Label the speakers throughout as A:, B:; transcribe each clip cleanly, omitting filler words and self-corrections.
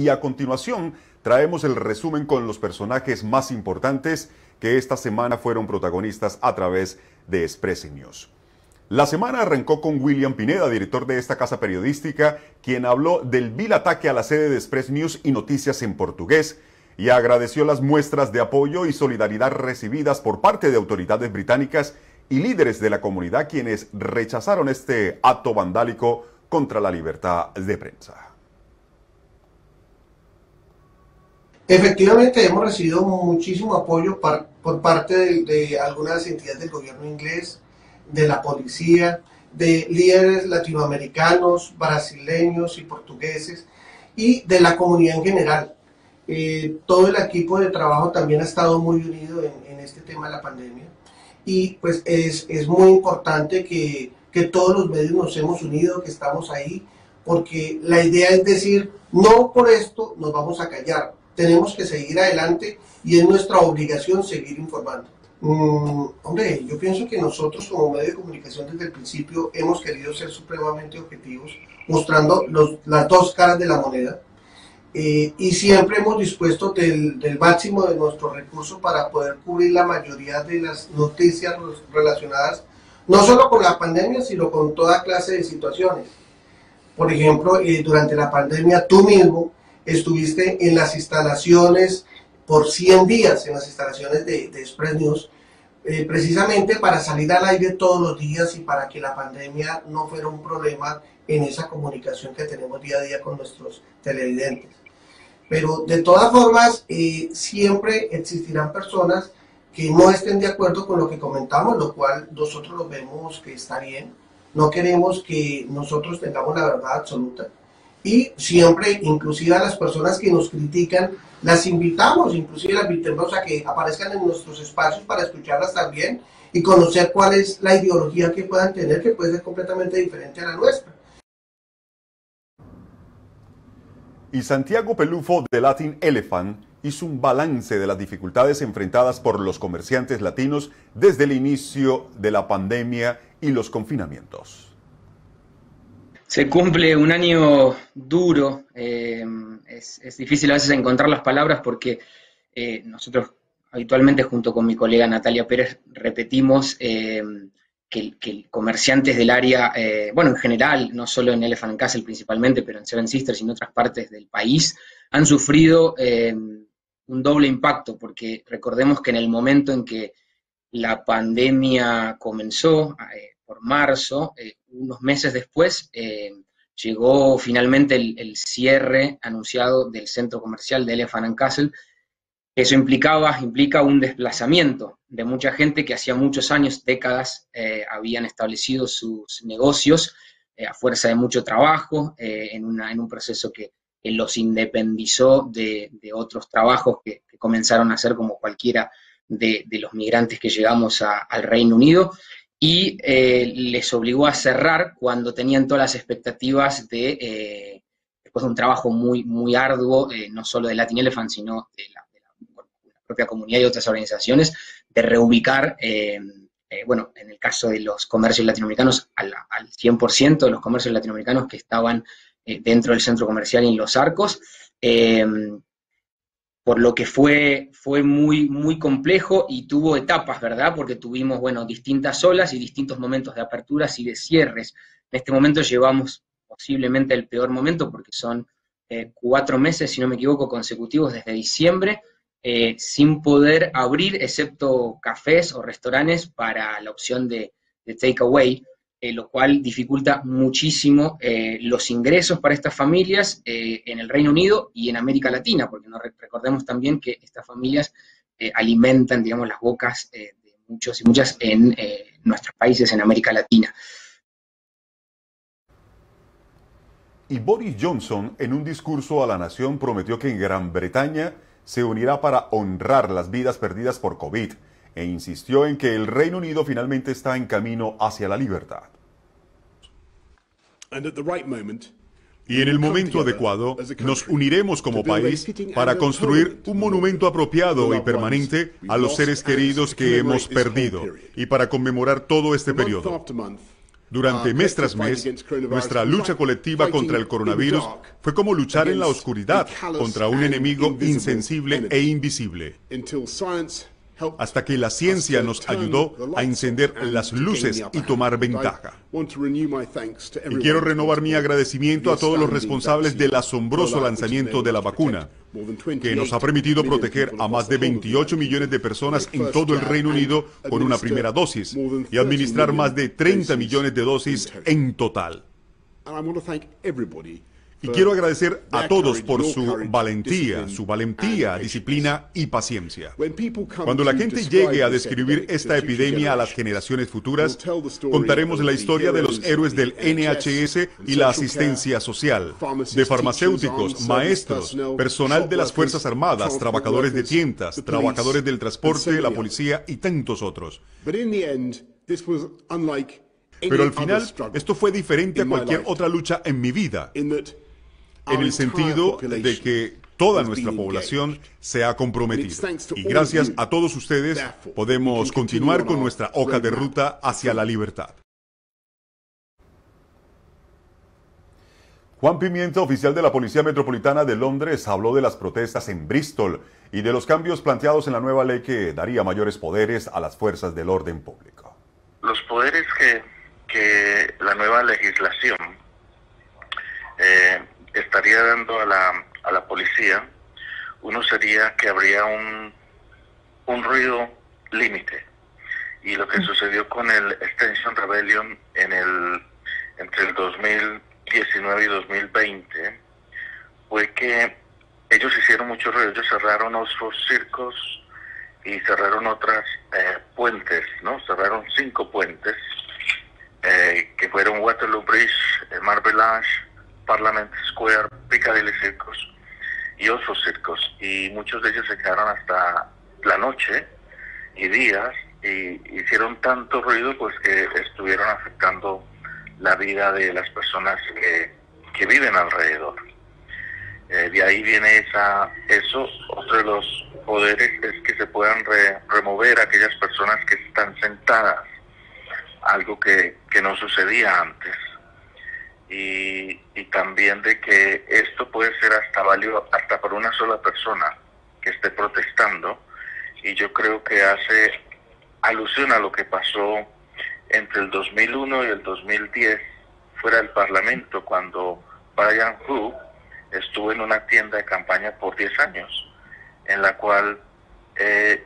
A: Y a continuación traemos el resumen con los personajes más importantes que esta semana fueron protagonistas a través de Express News. La semana arrancó con William Pineda, director de esta casa periodística, quien habló del vil ataque a la sede de Express News y Noticias en portugués y agradeció las muestras de apoyo y solidaridad recibidas por parte de autoridades británicas y líderes de la comunidad, quienes rechazaron este acto vandálico contra la libertad de prensa.
B: Efectivamente, hemos recibido muchísimo apoyo por parte de algunas entidades del gobierno inglés, de la policía, de líderes latinoamericanos, brasileños y portugueses y de la comunidad en general. Todo el equipo de trabajo también ha estado muy unido en este tema de la pandemia y pues es muy importante que todos los medios nos hemos unido, que estamos ahí, porque la idea es decir, no por esto nos vamos a callar. Tenemos que seguir adelante y es nuestra obligación seguir informando. Hombre, yo pienso que nosotros como medio de comunicación desde el principio hemos querido ser supremamente objetivos, mostrando las dos caras de la moneda y siempre hemos dispuesto del máximo de nuestros recursos para poder cubrir la mayoría de las noticias relacionadas no solo con la pandemia, sino con toda clase de situaciones. Por ejemplo, durante la pandemia tú mismo estuviste en las instalaciones por 100 días, en las instalaciones de Express News, precisamente para salir al aire todos los días y para que la pandemia no fuera un problema en esa comunicación que tenemos día a día con nuestros televidentes. Pero de todas formas, siempre existirán personas que no estén de acuerdo con lo que comentamos, lo cual nosotros lo vemos que está bien. No queremos que nosotros tengamos la verdad absoluta. Y siempre, inclusive a las personas que nos critican, las invitamos, inclusive las invitamos a que aparezcan en nuestros espacios para escucharlas también y conocer cuál es la ideología que puedan tener, que puede ser completamente diferente a la nuestra.
A: Y Santiago Pelufo de Latin Elephant hizo un balance de las dificultades enfrentadas por los comerciantes latinos desde el inicio de la pandemia y los confinamientos.
C: Se cumple un año duro, es difícil a veces encontrar las palabras porque nosotros habitualmente junto con mi colega Natalia Pérez repetimos que comerciantes del área, bueno en general, no solo en Elephant and Castle principalmente, pero en Seven Sisters y en otras partes del país, han sufrido un doble impacto, porque recordemos que en el momento en que la pandemia comenzó, por marzo, unos meses después, llegó finalmente el cierre anunciado del centro comercial de Elephant and Castle. Eso implica un desplazamiento de mucha gente que hacía muchos años, décadas, habían establecido sus negocios a fuerza de mucho trabajo, en un proceso que los independizó de otros trabajos que comenzaron a hacer como cualquiera de los migrantes que llegamos al Reino Unido, y les obligó a cerrar cuando tenían todas las expectativas después de un trabajo muy arduo, no solo de Latin Elephant, sino de la propia comunidad y otras organizaciones, de reubicar, bueno, en el caso de los comercios latinoamericanos, al 100% de los comercios latinoamericanos que estaban dentro del centro comercial y en los arcos, por lo que fue muy complejo y tuvo etapas, ¿verdad? Porque tuvimos, bueno, distintas olas y distintos momentos de aperturas y de cierres. En este momento llevamos posiblemente el peor momento, porque son 4 meses, si no me equivoco, consecutivos desde diciembre, sin poder abrir, excepto cafés o restaurantes para la opción de takeaway, lo cual dificulta muchísimo los ingresos para estas familias en el Reino Unido y en América Latina, porque recordemos también que estas familias alimentan, digamos, las bocas de muchos y muchas en nuestros países en América Latina.
A: Y Boris Johnson, en un discurso a la nación, prometió que en Gran Bretaña se unirá para honrar las vidas perdidas por COVID, e insistió en que el Reino Unido finalmente está en camino hacia la libertad.
D: Y en el momento adecuado nos uniremos como país para construir un monumento apropiado y permanente a los seres queridos que hemos perdido y para conmemorar todo este periodo. Durante mes tras mes, nuestra lucha colectiva contra el coronavirus fue como luchar en la oscuridad contra un enemigo insensible e invisible, hasta que la ciencia nos ayudó a encender las luces y tomar ventaja. Y quiero renovar mi agradecimiento a todos los responsables del asombroso lanzamiento de la vacuna, que nos ha permitido proteger a más de 28 millones de personas en todo el Reino Unido con una primera dosis y administrar más de 30 millones de dosis en total. Y quiero agradecer a todos por su valentía, disciplina y paciencia. Cuando la gente llegue a describir esta epidemia a las generaciones futuras, contaremos la historia de los héroes del NHS y la asistencia social, de farmacéuticos, maestros, personal de las Fuerzas Armadas, trabajadores de tiendas, trabajadores del transporte, la policía y tantos otros. Pero al final, esto fue diferente a cualquier otra lucha en mi vida, en el sentido de que toda nuestra población se ha comprometido. Y gracias a todos ustedes podemos continuar con nuestra hoja de ruta hacia la libertad.
A: Juan Pimienta, oficial de la Policía Metropolitana de Londres, habló de las protestas en Bristol y de los cambios planteados en la nueva ley que daría mayores poderes a las fuerzas del orden público.
E: Los poderes que la nueva legislación estaría dando a la policía, uno sería que habría un ruido límite, y lo que sucedió con el Extinction Rebellion entre el 2019 y 2020 fue que ellos hicieron mucho ruido. Ellos cerraron Oxford Circus y cerraron otras puentes, ¿no? Cerraron 5 puentes que fueron Waterloo Bridge, Marble Arch, Parliament Square, Piccadilly Circus y Oxford Circus, y muchos de ellos se quedaron hasta la noche y días y hicieron tanto ruido pues que estuvieron afectando la vida de las personas que viven alrededor. De ahí viene eso. Otro de los poderes es que se puedan remover a aquellas personas que están sentadas, algo que no sucedía antes. Y también de que esto puede ser hasta válido hasta por una sola persona que esté protestando, y yo creo que hace alusión a lo que pasó entre el 2001 y el 2010 fuera del Parlamento, cuando Brian Hook estuvo en una tienda de campaña por 10 años, en la cual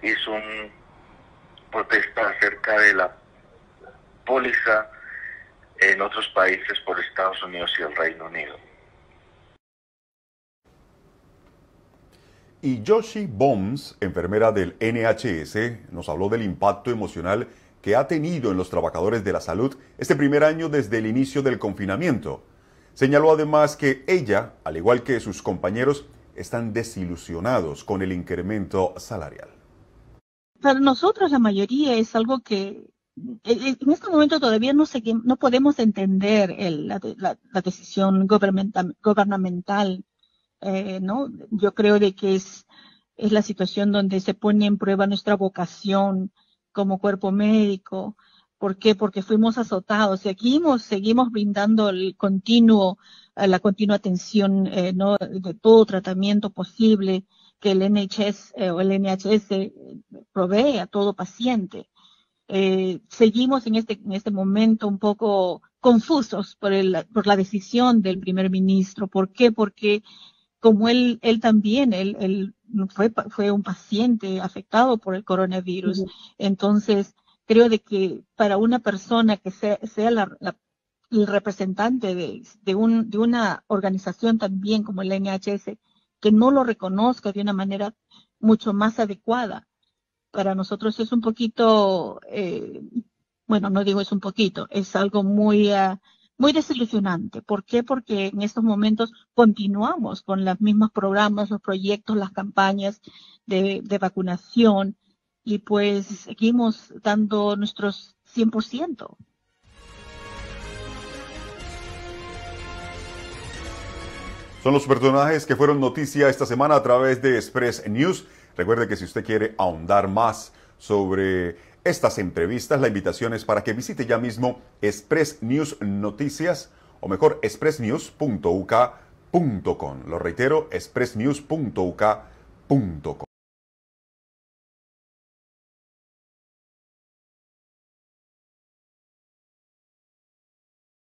E: hizo una protesta acerca de la póliza en otros países por Estados Unidos y el Reino Unido.
A: Y Joshi Boms, enfermera del NHS, nos habló del impacto emocional que ha tenido en los trabajadores de la salud este primer año desde el inicio del confinamiento. Señaló además que ella, al igual que sus compañeros, están desilusionados con el incremento salarial.
F: Para nosotros la mayoría es algo que en este momento todavía no podemos entender la decisión gubernamental, ¿no? Yo creo de que es la situación donde se pone en prueba nuestra vocación como cuerpo médico. ¿Por qué? Porque fuimos azotados y seguimos brindando la continua atención, ¿no? De todo tratamiento posible que el NHS o el NHS provee a todo paciente. Seguimos en este momento un poco confusos por la decisión del primer ministro. ¿Por qué? Porque como él también fue un paciente afectado por el coronavirus. Uh-huh. Entonces, creo de que para una persona que sea el representante de una organización también como el NHS, que no lo reconozca de una manera mucho más adecuada, para nosotros es un poquito, bueno, no digo es un poquito, es algo muy desilusionante. ¿Por qué? Porque en estos momentos continuamos con los mismos programas, los proyectos, las campañas de vacunación, y pues seguimos dando nuestros 100%.
A: Son los personajes que fueron noticia esta semana a través de Express News. Recuerde que si usted quiere ahondar más sobre estas entrevistas, la invitación es para que visite ya mismo Express News Noticias, o mejor, expressnews.uk.com. Lo reitero, expressnews.uk.com.